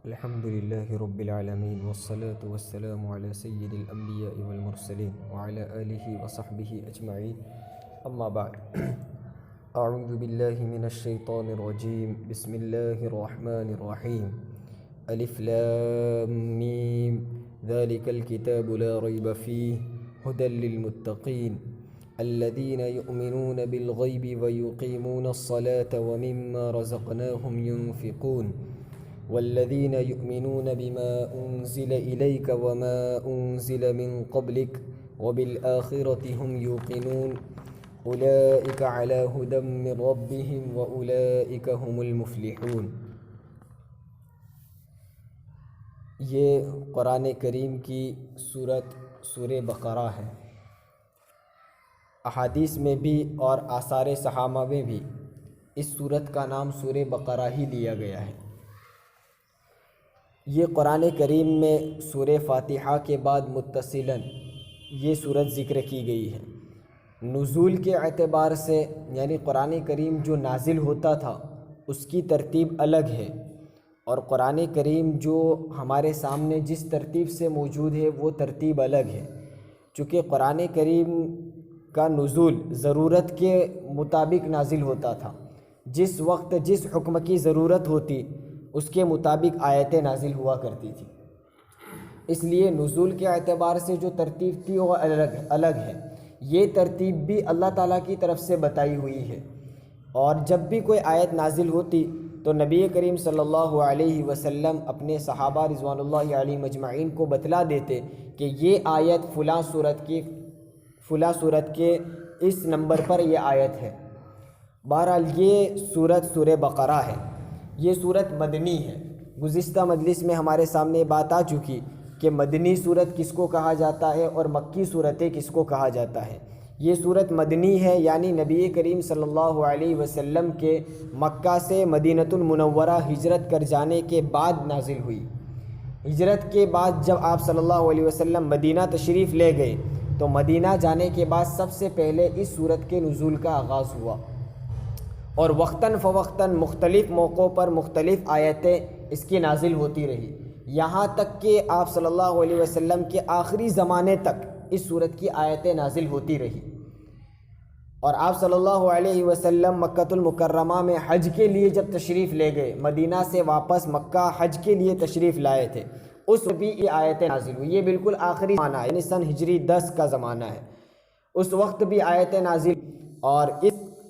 الحمد لله رب العالمين والصلاة والسلام على سيد الأنبياء والمرسلين وعلى آله وصحبه أجمعين. أما بعد أعوذ بالله من الشيطان الرجيم. بسم الله الرحمن الرحيم. ألف لام ميم ذلك الكتاب لا ريب فيه هدى للمتقين الذين يؤمنون بالغيب ويقيمون الصلاة ومما رزقناهم ينفقون والذين يؤمنون بما أنزل إليك وما أنزل من قبلك وبالآخرة هم يوقنون أولئك على هدى من ربهم وأولئك هم المفلحون. یہ قرآن کریم کی سورہ بقرہ ہے. احادیث میں بھی اور آثار صحابہ میں بھی اس سورت کا نام سورہ بقرہ ہی دیا گیا ہے. یہ قرآن کریم میں سورہ فاتحہ کے بعد متصلاً یہ سورت ذکر کی گئی ہے. نزول کے اعتبار سے یعنی قرآن کریم جو نازل ہوتا تھا اس کی ترتیب الگ ہے، اور قرآن کریم جو ہمارے سامنے جس ترتیب سے موجود ہے وہ ترتیب الگ ہے. چونکہ قرآن کریم کا نزول ضرورت کے مطابق نازل ہوتا تھا. جس وقت جس حکم کی ضرورت ہوتی اس کے مطابق آیتیں نازل ہوا کرتی تھی. اس لیے نزول کے اعتبار سے جو ترتیب تھی وہ الگ ہے. یہ ترتیب بھی اللہ تعالیٰ کی طرف سے بتائی ہوئی ہے. اور جب بھی کوئی آیت نازل ہوتی تو نبی کریم صلی اللہ علیہ وسلم اپنے صحابہ رضوان اللہ علیہم اجمعین کو بتلا دیتے کہ یہ آیت فلاں سورت کے اس نمبر پر یہ آیت ہے. بہرحال یہ سورہ بقرہ ہے. یہ سورت مدنی ہے. گزشتہ مجلس میں ہمارے سامنے بات آ چکی کہ مدنی سورت کس کو کہا جاتا ہے اور مکی سورتیں کس کو کہا جاتا ہے. یہ سورت مدنی ہے، یعنی نبی کریم صلی اللہ علیہ وسلم کے مکہ سے مدینۃ المنورہ ہجرت کر جانے کے بعد نازل ہوئی. ہجرت کے بعد جب آپ صلی اللہ علیہ وسلم مدینہ تشریف لے گئے تو مدینہ جانے کے بعد سب سے پہلے اس سورت کے نزول کا آغاز ہوا، اور وقتاً فوقتاً مختلف موقعوں پر مختلف آیتیں اس کی نازل ہوتی رہی، یہاں تک کہ آپ صلی اللہ علیہ وسلم کے آخری زمانے تک اس سورت کی آیتیں نازل ہوتی رہی. اور آپ صلی اللہ علیہ وسلم مکۃ المکرمہ میں حج کے لیے جب تشریف لے گئے، مدینہ سے واپس مکہ حج کے لیے تشریف لائے تھے، اس وقت بھی یہ آیتیں نازل ہوئی. یہ بالکل آخری زمانہ ہے، یعنی سن ہجری 10 کا زمانہ ہے. اس وقت بھی آیتیں نازل. اور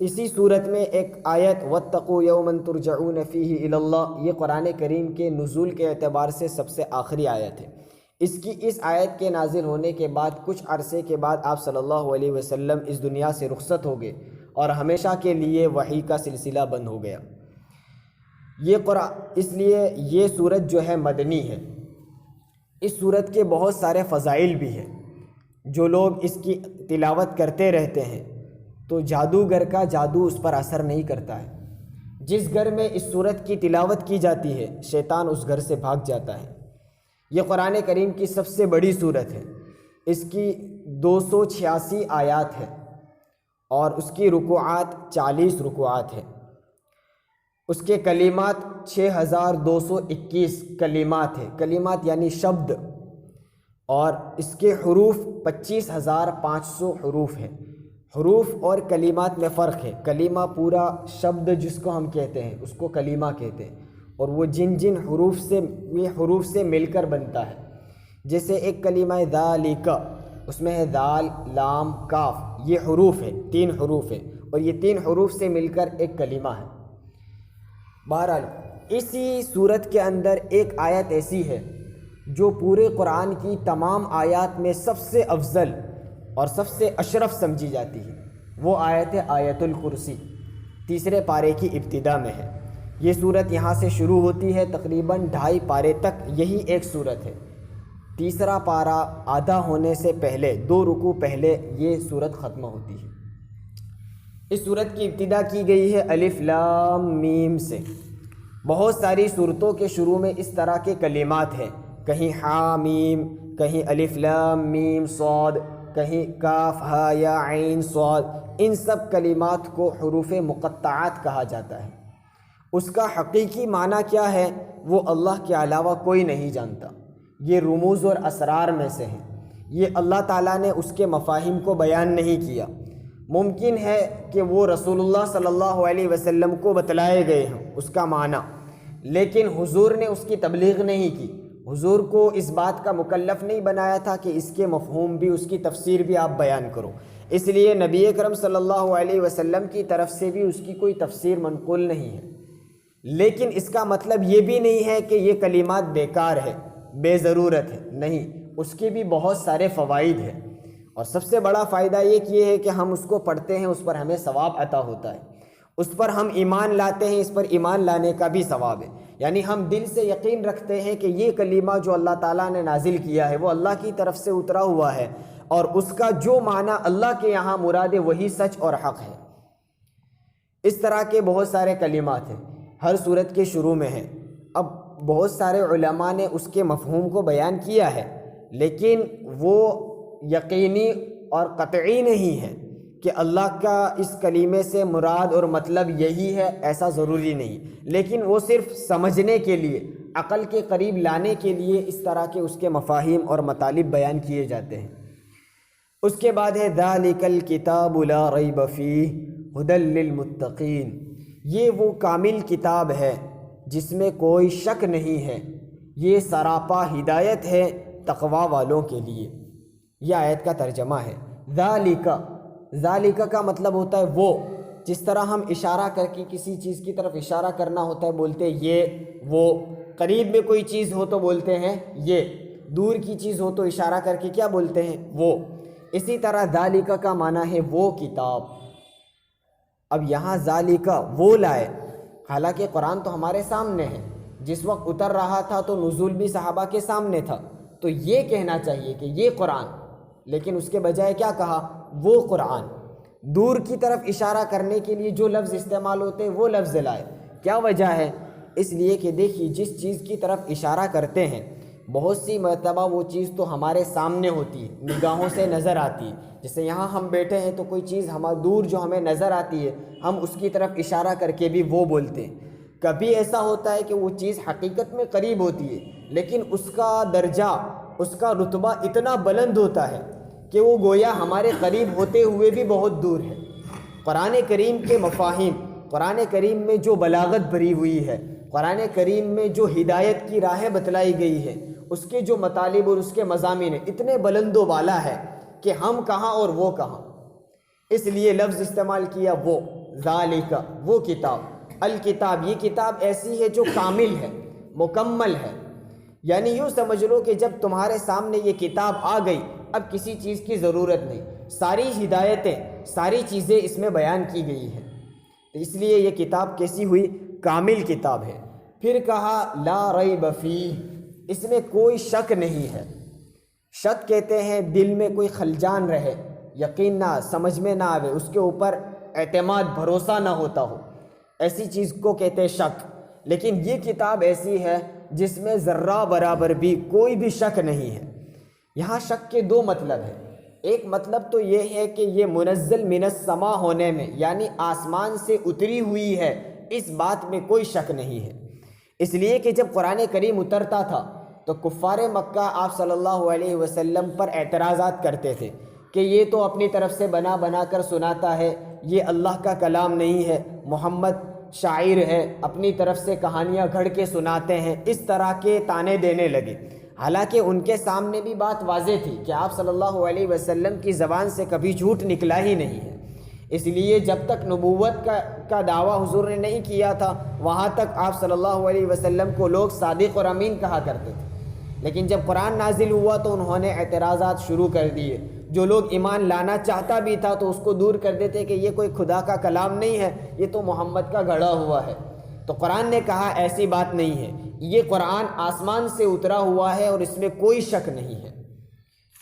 اسی صورت میں ایک آیت وَاتَّقُوا يَوْمًا تُرْجَعُونَ فِيهِ إِلَى اللَّهِ، یہ قرآن کریم کے نزول کے اعتبار سے سب سے آخری آیت ہے. اس آیت کے نازل ہونے کے بعد کچھ عرصے کے بعد آپ صلی اللہ علیہ وسلم اس دنیا سے رخصت ہو گئے اور ہمیشہ کے لیے وحی کا سلسلہ بند ہو گیا. اس لیے یہ سورت جو ہے مدنی ہے. اس سورت کے بہت سارے فضائل بھی ہیں. جو لوگ اس کی تلاوت کرتے رہتے ہیں تو جادوگر کا جادو اس پر اثر نہیں کرتا ہے. جس گھر میں اس سورت کی تلاوت کی جاتی ہے شیطان اس گھر سے بھاگ جاتا ہے. یہ قرآن کریم کی سب سے بڑی سورت ہے. اس کی 286 آیات ہیں اور اس کی رکوعات 40 رکوعات ہیں. اس کے کلمات 6221 کلمات ہیں. کلمات یعنی شبد. اور اس کے حروف 25500 حروف ہیں. حروف اور کلمات میں فرق ہے. کلمہ پورا شبد جس کو ہم کہتے ہیں اس کو کلمہ کہتے ہیں، اور وہ جن حروف سے مل کر بنتا ہے. جیسے ایک کلمہ ذالک، اس میں ہے دال لام کاف، یہ حروف ہیں، 3 حروف ہیں، اور یہ 3 حروف سے مل کر ایک کلمہ ہے. بہرحال اسی صورت کے اندر ایک آیت ایسی ہے جو پورے قرآن کی تمام آیات میں سب سے افضل اور سب سے اشرف سمجھی جاتی ہے. وہ آیت ہے آیت الکرسی، 3 پارے کی ابتدا میں ہے. یہ صورت یہاں سے شروع ہوتی ہے، تقریباً 2.5 پارے تک یہی ایک صورت ہے. 3 پارہ آدھا ہونے سے پہلے 2 رکوع پہلے یہ صورت ختم ہوتی ہے. اس صورت کی ابتدا کی گئی ہے الف لام میم سے. بہت ساری صورتوں کے شروع میں اس طرح کے کلمات ہیں، کہیں ہا میم، کہیں الف لام میم صاد، کہیں کاف ہا یا عین صاد. ان سب کلمات کو حروف مقطعات کہا جاتا ہے. اس کا حقیقی معنی کیا ہے وہ اللہ کے علاوہ کوئی نہیں جانتا۔ یہ رموز اور اسرار میں سے ہیں، یہ اللہ تعالیٰ نے اس کے مفاہیم کو بیان نہیں کیا۔ ممکن ہے کہ وہ رسول اللہ صلی اللہ علیہ وسلم کو بتلائے گئے ہیں اس کا معنی، لیکن حضور نے اس کی تبلیغ نہیں کی۔ حضور کو اس بات کا مکلف نہیں بنایا تھا کہ اس کے مفہوم بھی، اس کی تفسیر بھی آپ بیان کرو، اس لیے نبی اکرم صلی اللہ علیہ وسلم کی طرف سے بھی اس کی کوئی تفسیر منقول نہیں ہے۔ لیکن اس کا مطلب یہ بھی نہیں ہے کہ یہ کلمات بیکار ہے، بے ضرورت ہے، نہیں، اس کے بھی بہت سارے فوائد ہیں، اور سب سے بڑا فائدہ یہ ہے کہ ہم اس کو پڑھتے ہیں، اس پر ہمیں ثواب عطا ہوتا ہے، اس پر ہم ایمان لاتے ہیں، اس پر ایمان لانے کا بھی ثواب ہے، یعنی ہم دل سے یقین رکھتے ہیں کہ یہ کلمہ جو اللہ تعالیٰ نے نازل کیا ہے وہ اللہ کی طرف سے اترا ہوا ہے، اور اس کا جو معنی اللہ کے یہاں مراد ہے وہی سچ اور حق ہے۔ اس طرح کے بہت سارے کلمات ہیں، ہر صورت کے شروع میں ہیں۔ اب بہت سارے علماء نے اس کے مفہوم کو بیان کیا ہے، لیکن وہ یقینی اور قطعی نہیں ہے کہ اللہ کا اس کلمے سے مراد اور مطلب یہی ہے، ایسا ضروری نہیں، لیکن وہ صرف سمجھنے کے لیے، عقل کے قریب لانے کے لیے اس طرح کے اس کے مفاہیم اور مطالب بیان کیے جاتے ہیں۔ اس کے بعد ہے ذَلِكَ الْكِتَابُ لَا رَيْبَ فِيهِ هُدًى لِّلْمُتَّقِينَ، یہ وہ کامل کتاب ہے جس میں کوئی شک نہیں ہے، یہ سراپا ہدایت ہے تقوی والوں کے لیے۔ یہ آیت کا ترجمہ ہے۔ ذالک کا مطلب ہوتا ہے وہ، جس طرح ہم اشارہ کر کے کسی چیز کی طرف اشارہ کرنا ہوتا ہے بولتے ہیں یہ وہ، قریب میں کوئی چیز ہو تو بولتے ہیں یہ، دور کی چیز ہو تو اشارہ کر کے کیا بولتے ہیں وہ۔ اسی طرح ذالک کا معنی ہے وہ کتاب۔ اب یہاں ذالک وہ لائے، حالانکہ قرآن تو ہمارے سامنے ہے، جس وقت اتر رہا تھا تو نزول بھی صحابہ کے سامنے تھا، تو یہ کہنا چاہیے کہ یہ قرآن، لیکن اس کے بجائے کیا کہا؟ وہ قرآن۔ دور کی طرف اشارہ کرنے کے لیے جو لفظ استعمال ہوتے ہیں وہ لفظ لائے۔ کیا وجہ ہے؟ اس لیے کہ دیکھیے جس چیز کی طرف اشارہ کرتے ہیں بہت سی مرتبہ وہ چیز تو ہمارے سامنے ہوتی ہے، نگاہوں سے نظر آتی ہے، جیسے یہاں ہم بیٹھے ہیں تو کوئی چیز دور جو ہمیں نظر آتی ہے ہم اس کی طرف اشارہ کر کے بھی وہ بولتے ہیں۔ کبھی ایسا ہوتا ہے کہ وہ چیز حقیقت میں قریب ہوتی ہے لیکن اس کا درجہ، اس کا رتبہ اتنا بلند ہوتا ہے کہ وہ گویا ہمارے قریب ہوتے ہوئے بھی بہت دور ہے۔ قرآن کریم کے مفاہیم، قرآن کریم میں جو بلاغت بھری ہوئی ہے، قرآن کریم میں جو ہدایت کی راہیں بتلائی گئی ہے، اس کے جو مطالب اور اس کے مضامین اتنے بلند و بالا ہے کہ ہم کہاں اور وہ کہاں، اس لیے لفظ استعمال کیا وہ، ذالک وہ کتاب، الکتاب یہ کتاب ایسی ہے جو کامل ہے، مکمل ہے، یعنی یوں سمجھ لو کہ جب تمہارے سامنے یہ کتاب آ گئی اب کسی چیز کی ضرورت نہیں، ساری ہدایتیں، ساری چیزیں اس میں بیان کی گئی ہیں، تو اس لیے یہ کتاب کیسی ہوئی؟ کامل کتاب ہے۔ پھر کہا لا ریب فیہ، اس میں کوئی شک نہیں ہے۔ شک کہتے ہیں دل میں کوئی خلجان رہے، یقین نہ، سمجھ میں نہ آوے، اس کے اوپر اعتماد، بھروسہ نہ ہوتا ہو، ایسی چیز کو کہتے ہیں شک۔ لیکن یہ کتاب ایسی ہے جس میں ذرہ برابر بھی کوئی بھی شک نہیں ہے۔ یہاں شک کے دو مطلب ہیں، ایک مطلب تو یہ ہے کہ یہ منزل من السما ہونے میں، یعنی آسمان سے اتری ہوئی ہے، اس بات میں کوئی شک نہیں ہے، اس لیے کہ جب قرآن کریم اترتا تھا تو کفار مکہ آپ صلی اللہ علیہ وسلم پر اعتراضات کرتے تھے کہ یہ تو اپنی طرف سے بنا بنا کر سناتا ہے، یہ اللہ کا کلام نہیں ہے، محمد شاعر ہے، اپنی طرف سے کہانیاں گھڑ کے سناتے ہیں، اس طرح کے طعنے دینے لگے۔ حالانکہ ان کے سامنے بھی بات واضح تھی کہ آپ صلی اللہ علیہ وسلم کی زبان سے کبھی جھوٹ نکلا ہی نہیں ہے، اس لیے جب تک نبوت کا دعویٰ حضور نے نہیں کیا تھا وہاں تک آپ صلی اللہ علیہ وسلم کو لوگ صادق اور امین کہا کرتے تھے، لیکن جب قرآن نازل ہوا تو انہوں نے اعتراضات شروع کر دیے۔ جو لوگ ایمان لانا چاہتا بھی تھا تو اس کو دور کر دیتے کہ یہ کوئی خدا کا کلام نہیں ہے، یہ تو محمد کا گھڑا ہوا ہے۔ تو قرآن نے کہا ایسی بات نہیں ہے، یہ قرآن آسمان سے اترا ہوا ہے اور اس میں کوئی شک نہیں ہے۔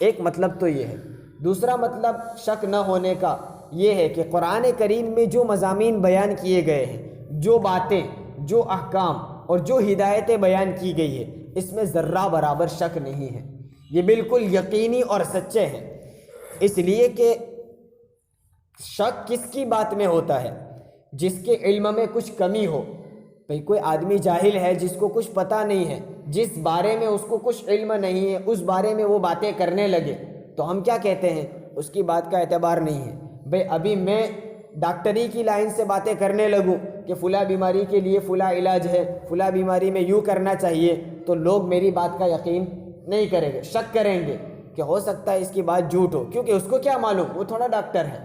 ایک مطلب تو یہ ہے۔ دوسرا مطلب شک نہ ہونے کا یہ ہے کہ قرآن کریم میں جو مضامین بیان کیے گئے ہیں، جو باتیں، جو احکام اور جو ہدایتیں بیان کی گئی ہیں، اس میں ذرہ برابر شک نہیں ہے، یہ بالکل یقینی اور سچے ہیں۔ اس لیے کہ شک کس کی بات میں ہوتا ہے؟ جس کے علم میں کچھ کمی ہو، بھئی کوئی آدمی جاہل ہے جس کو کچھ پتہ نہیں ہے، جس بارے میں اس کو کچھ علم نہیں ہے، اس بارے میں وہ باتیں کرنے لگے تو ہم کیا کہتے ہیں؟ اس کی بات کا اعتبار نہیں ہے۔ بھئی ابھی میں ڈاکٹری کی لائن سے باتیں کرنے لگوں کہ فلاں بیماری کے لیے فلاں علاج ہے، فلاں بیماری میں یوں کرنا چاہیے، تو لوگ میری بات کا یقین نہیں کریں گے، شک کریں گے کہ ہو سکتا ہے اس کی بات جھوٹ ہو، کیونکہ اس کو کیا معلوم، وہ تھوڑا ڈاکٹر ہے۔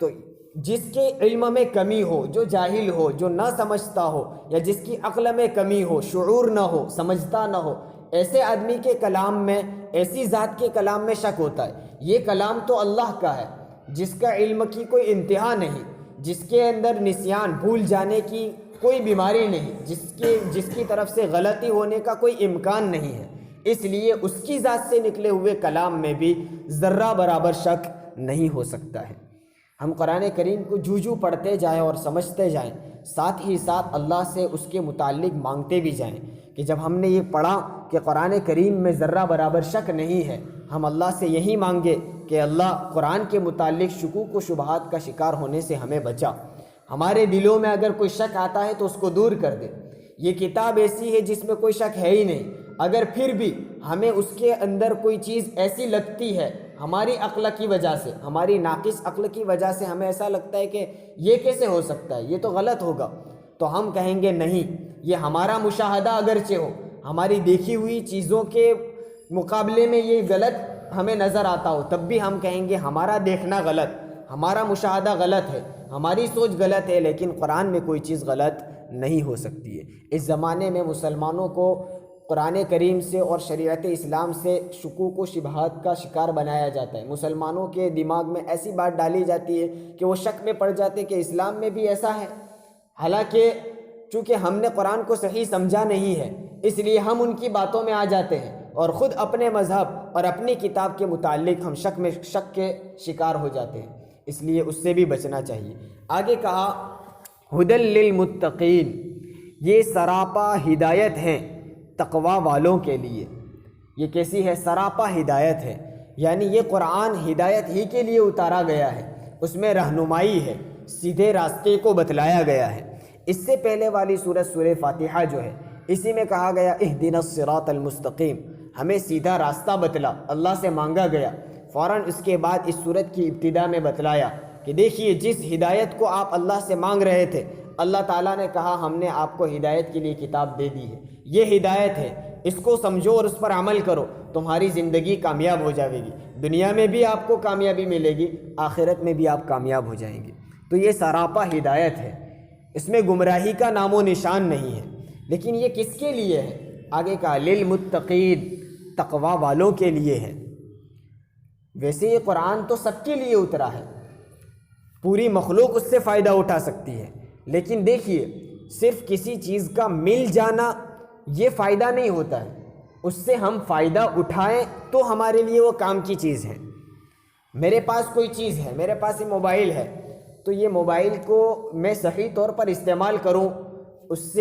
تو جس کے علم میں کمی ہو، جو جاہل ہو، جو نہ سمجھتا ہو، یا جس کی عقل میں کمی ہو، شعور نہ ہو، سمجھتا نہ ہو، ایسے آدمی کے کلام میں، ایسی ذات کے کلام میں شک ہوتا ہے۔ یہ کلام تو اللہ کا ہے جس کا علم کی کوئی انتہا نہیں، جس کے اندر نسیان، بھول جانے کی کوئی بیماری نہیں، جس کی طرف سے غلطی ہونے کا کوئی امکان نہیں ہے، اس لیے اس کی ذات سے نکلے ہوئے کلام میں بھی ذرہ برابر شک نہیں ہو سکتا ہے۔ ہم قرآن کریم کو جوں پڑھتے جائیں اور سمجھتے جائیں، ساتھ ہی ساتھ اللہ سے اس کے متعلق مانگتے بھی جائیں کہ جب ہم نے یہ پڑھا کہ قرآن کریم میں ذرہ برابر شک نہیں ہے، ہم اللہ سے یہی مانگے کہ اللہ قرآن کے متعلق شکوک و شبہات کا شکار ہونے سے ہمیں بچا۔ ہمارے دلوں میں اگر کوئی شک آتا ہے تو اس کو دور کر دے۔ یہ کتاب ایسی ہے جس میں کوئی شک ہے ہی نہیں، اگر پھر بھی ہمیں اس کے اندر کوئی چیز ایسی لگتی ہے، ہماری عقل کی وجہ سے، ہماری ناقص عقل کی وجہ سے ہمیں ایسا لگتا ہے کہ یہ کیسے ہو سکتا ہے، یہ تو غلط ہوگا، تو ہم کہیں گے نہیں، یہ ہمارا مشاہدہ اگرچہ ہو، ہماری دیکھی ہوئی چیزوں کے مقابلے میں یہ غلط ہمیں نظر آتا ہو، تب بھی ہم کہیں گے ہمارا دیکھنا غلط، ہمارا مشاہدہ غلط ہے، ہماری سوچ غلط ہے، لیکن قرآن میں کوئی چیز غلط نہیں ہو سکتی ہے۔ اس زمانے میں مسلمانوں کو قرآن کریم سے اور شریعت اسلام سے شکوک و شبہات کا شکار بنایا جاتا ہے۔ مسلمانوں کے دماغ میں ایسی بات ڈالی جاتی ہے کہ وہ شک میں پڑ جاتے ہیں کہ اسلام میں بھی ایسا ہے، حالانکہ چونکہ ہم نے قرآن کو صحیح سمجھا نہیں ہے، اس لیے ہم ان کی باتوں میں آ جاتے ہیں اور خود اپنے مذہب اور اپنی کتاب کے متعلق ہم شک کے شکار ہو جاتے ہیں، اس لیے اس سے بھی بچنا چاہیے۔ آگے کہا ہدی للمتقین، یہ سراپا ہدایت ہے تقوی والوں کے لیے۔ یہ کیسی ہے؟ سراپا ہدایت ہے، یعنی یہ قرآن ہدایت ہی کے لیے اتارا گیا ہے، اس میں رہنمائی ہے، سیدھے راستے کو بتلایا گیا ہے۔ اس سے پہلے والی سورہ فاتحہ جو ہے، اسی میں کہا گیا اہدنا الصراط المستقیم، ہمیں سیدھا راستہ بتلا، اللہ سے مانگا گیا۔ فوراً اس کے بعد اس سورت کی ابتدا میں بتلایا کہ دیکھیے جس ہدایت کو آپ اللہ سے مانگ رہے تھے، اللہ تعالیٰ نے کہا ہم نے آپ کو ہدایت کے لیے کتاب دے دی ہے، یہ ہدایت ہے، اس کو سمجھو اور اس پر عمل کرو، تمہاری زندگی کامیاب ہو جائے گی، دنیا میں بھی آپ کو کامیابی ملے گی، آخرت میں بھی آپ کامیاب ہو جائیں گے۔ تو یہ سراپا ہدایت ہے، اس میں گمراہی کا نام و نشان نہیں ہے۔ لیکن یہ کس کے لیے ہے؟ آگے کہا للمتقین، تقوی والوں کے لیے ہے۔ ویسے یہ قرآن تو سب کے لیے اترا ہے، پوری مخلوق اس سے فائدہ اٹھا سکتی ہے، لیکن دیکھیے صرف کسی چیز کا مل جانا یہ فائدہ نہیں ہوتا ہے، اس سے ہم فائدہ اٹھائیں تو ہمارے لیے وہ کام کی چیز ہے۔ میرے پاس کوئی چیز ہے، میرے پاس یہ موبائل ہے، تو یہ موبائل کو میں صحیح طور پر استعمال کروں، اس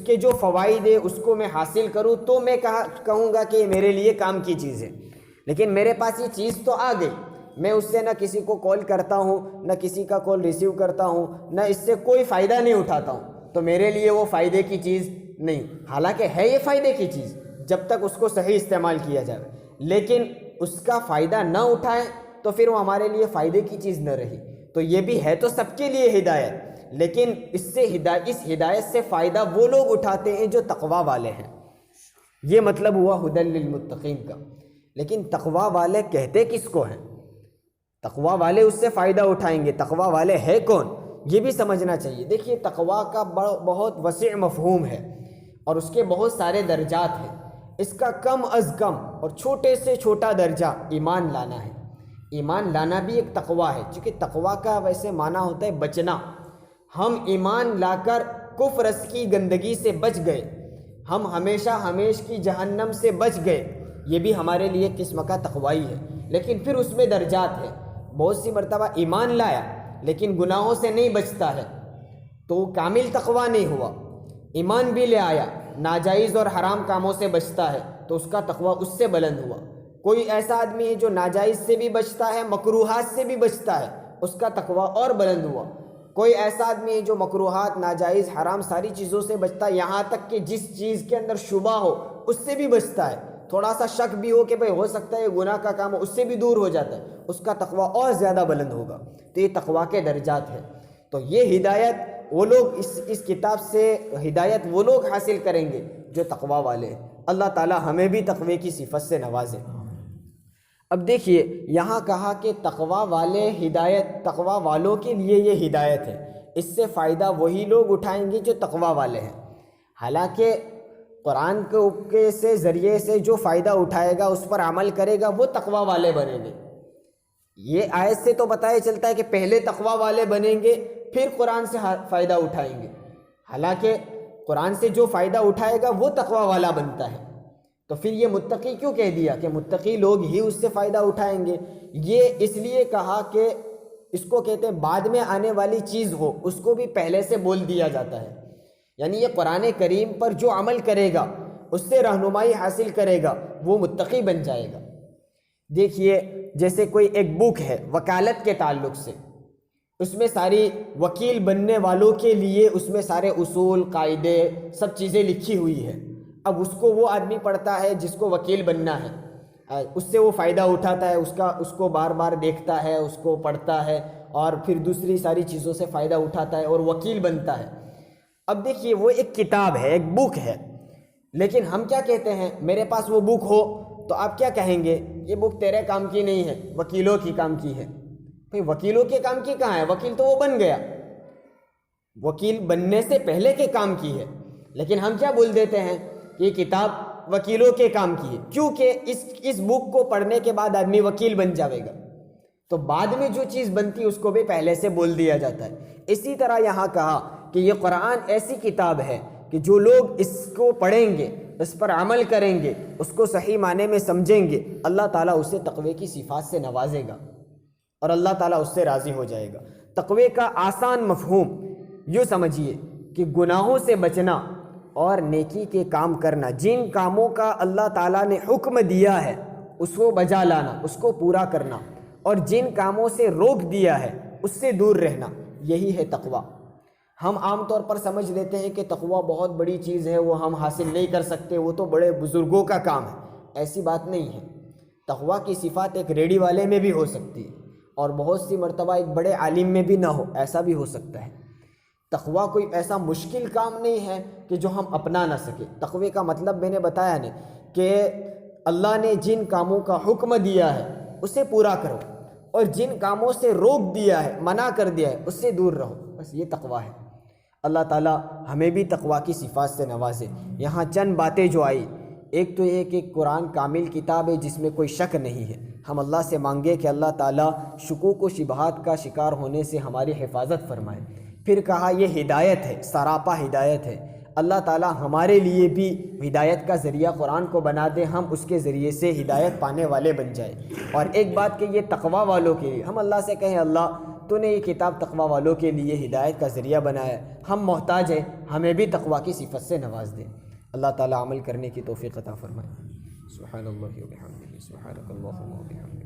کے جو فوائد ہے اس کو میں حاصل کروں، تو میں کہوں گا کہ یہ میرے لیے کام کی چیز ہے۔ لیکن میرے پاس یہ چیز تو آ گئی، میں اس سے نہ کسی کو کال کرتا ہوں، نہ کسی کا کال ریسیو کرتا ہوں، نہ اس سے کوئی فائدہ نہیں اٹھاتا ہوں، تو میرے لیے وہ فائدے کی چیز نہیں، حالانکہ ہے یہ فائدے کی چیز جب تک اس کو صحیح استعمال کیا جائے، لیکن اس کا فائدہ نہ اٹھائیں تو پھر وہ ہمارے لیے فائدے کی چیز نہ رہی۔ تو یہ بھی ہے تو سب کے لیے ہدایت، لیکن اس ہدایت سے فائدہ وہ لوگ اٹھاتے ہیں جو تقوی والے ہیں۔ یہ مطلب ہوا ہدی للمتقین کا۔ لیکن تقوی والے کہتے کس کو ہیں؟ تقوی والے اس سے فائدہ اٹھائیں گے، تقوی والے ہے کون؟ یہ بھی سمجھنا چاہیے۔ دیکھیے تقوی کا بہت وسیع مفہوم ہے اور اس کے بہت سارے درجات ہیں۔ اس کا کم از کم اور چھوٹے سے چھوٹا درجہ ایمان لانا ہے۔ ایمان لانا بھی ایک تقوی ہے، چونکہ تقوی کا ویسے معنی ہوتا ہے بچنا۔ ہم ایمان لا کر کفر کی گندگی سے بچ گئے، ہم ہمیش کی جہنم سے بچ گئے، یہ بھی ہمارے لیے ایک قسم کا تقوی ہے۔ لیکن پھر اس میں درجات ہیں، بہت سی مرتبہ ایمان لایا لیکن گناہوں سے نہیں بچتا ہے تو وہ کامل تقوی نہیں ہوا۔ ایمان بھی لے آیا، ناجائز اور حرام کاموں سے بچتا ہے تو اس کا تقوی اس سے بلند ہوا۔ کوئی ایسا آدمی ہے جو ناجائز سے بھی بچتا ہے، مکروہات سے بھی بچتا ہے، اس کا تقوی اور بلند ہوا۔ کوئی ایسا آدمی ہے جو مکروہات، ناجائز، حرام ساری چیزوں سے بچتا ہے، یہاں تک کہ جس چیز کے اندر شبہ ہو اس سے بھی بچتا ہے، تھوڑا سا شک بھی ہو کہ بھئی ہو سکتا ہے یہ گناہ کا کام ہو، اس سے بھی دور ہو جاتا ہے، اس کا تقویٰ اور زیادہ بلند ہوگا۔ تو یہ تقویٰ کے درجات ہیں۔ تو یہ ہدایت وہ لوگ اس کتاب سے ہدایت وہ لوگ حاصل کریں گے جو تقویٰ والے ہیں۔ اللہ تعالی ہمیں بھی تقوی کی صفت سے نوازے۔ اب دیکھیے یہاں کہا کہ تقویٰ والے ہدایت، تقویٰ والوں کے لیے یہ ہدایت ہے، اس سے فائدہ وہی لوگ اٹھائیں گے جو تقویٰ والے ہیں۔ حالانکہ قرآن کے سے ذریعے سے جو فائدہ اٹھائے گا، اس پر عمل کرے گا، وہ تقویٰ والے بنیں گے۔ یہ آیت سے تو پتہ چلتا ہے کہ پہلے تقویٰ والے بنیں گے، پھر قرآن سے فائدہ اٹھائیں گے۔ حالانکہ قرآن سے جو فائدہ اٹھائے گا وہ تقویٰ والا بنتا ہے۔ تو پھر یہ متقی کیوں کہہ دیا کہ متقی لوگ ہی اس سے فائدہ اٹھائیں گے؟ یہ اس لیے کہا کہ اس کو کہتے ہیں بعد میں آنے والی چیز ہو اس کو بھی پہلے سے بول دیا جاتا ہے۔ یعنی یہ قرآن کریم پر جو عمل کرے گا، اس سے رہنمائی حاصل کرے گا، وہ متقی بن جائے گا۔ دیکھیے جیسے کوئی ایک بک ہے وکالت کے تعلق سے، اس میں ساری وکیل بننے والوں کے لیے اس میں سارے اصول، قاعدے، سب چیزیں لکھی ہوئی ہے۔ اب اس کو وہ آدمی پڑھتا ہے جس کو وکیل بننا ہے، اس سے وہ فائدہ اٹھاتا ہے، اس کو بار بار دیکھتا ہے، اس کو پڑھتا ہے، اور پھر دوسری ساری چیزوں سے فائدہ اٹھاتا ہے اور وکیل بنتا ہے۔ اب دیکھیے وہ ایک کتاب ہے، ایک بک ہے، لیکن ہم کیا کہتے ہیں؟ میرے پاس وہ بک ہو تو آپ کیا کہیں گے؟ یہ بک تیرے کام کی نہیں ہے، وکیلوں کی کام کی ہے۔ بھئی وکیلوں کے کام کی کہاں ہے؟ وکیل تو وہ بن گیا، وکیل بننے سے پہلے کے کام کی ہے۔ لیکن ہم کیا بول دیتے ہیں کہ یہ کتاب وکیلوں کے کام کی ہے، کیونکہ اس بک کو پڑھنے کے بعد آدمی وکیل بن جاوے گا، تو بعد میں جو چیز بنتی اس کو بھی پہلے سے بول دیا جاتا ہے۔ اسی طرح یہاں کہا کہ یہ قرآن ایسی کتاب ہے کہ جو لوگ اس کو پڑھیں گے، اس پر عمل کریں گے، اس کو صحیح معنی میں سمجھیں گے، اللہ تعالیٰ اسے تقوی کی صفات سے نوازے گا اور اللہ تعالیٰ اس سے راضی ہو جائے گا۔ تقوی کا آسان مفہوم یوں سمجھیے کہ گناہوں سے بچنا اور نیکی کے کام کرنا، جن کاموں کا اللہ تعالیٰ نے حکم دیا ہے اس کو بجا لانا، اس کو پورا کرنا، اور جن کاموں سے روک دیا ہے اس سے دور رہنا، یہی ہے تقوی۔ ہم عام طور پر سمجھ لیتے ہیں کہ تقوی بہت بڑی چیز ہے، وہ ہم حاصل نہیں کر سکتے، وہ تو بڑے بزرگوں کا کام ہے۔ ایسی بات نہیں ہے۔ تقوی کی صفات ایک ریڑھی والے میں بھی ہو سکتی ہے، اور بہت سی مرتبہ ایک بڑے عالم میں بھی نہ ہو، ایسا بھی ہو سکتا ہے۔ تقوی کوئی ایسا مشکل کام نہیں ہے کہ جو ہم اپنا نہ سکے۔ تقوی کا مطلب میں نے بتایا نا کہ اللہ نے جن کاموں کا حکم دیا ہے اسے پورا کرو، اور جن کاموں سے روک دیا ہے، منع کر دیا ہے، اس سے دور رہو، بس یہ تقوی ہے۔ اللہ تعالیٰ ہمیں بھی تقوی کی صفات سے نوازے۔ یہاں چند باتیں جو آئی، ایک تو یہ کہ قرآن کامل کتاب ہے جس میں کوئی شک نہیں ہے۔ ہم اللہ سے مانگے کہ اللہ تعالیٰ شکوک و شبہات کا شکار ہونے سے ہماری حفاظت فرمائے۔ پھر کہا یہ ہدایت ہے، سراپا ہدایت ہے۔ اللہ تعالیٰ ہمارے لیے بھی ہدایت کا ذریعہ قرآن کو بنا دے، ہم اس کے ذریعے سے ہدایت پانے والے بن جائیں۔ اور ایک بات کہ یہ تقوی والوں کے لیے، ہم اللہ سے کہیں اللہ تو نے یہ کتاب تقوی والوں کے لیے ہدایت کا ذریعہ بنایا ہے، ہم محتاج ہیں، ہمیں بھی تقوی کی صفت سے نواز دیں۔ اللہ تعالیٰ عمل کرنے کی توفیق عطا فرمائے۔ سبحان اللہ و بحمدہ، سبحانک اللہم و بحمدک۔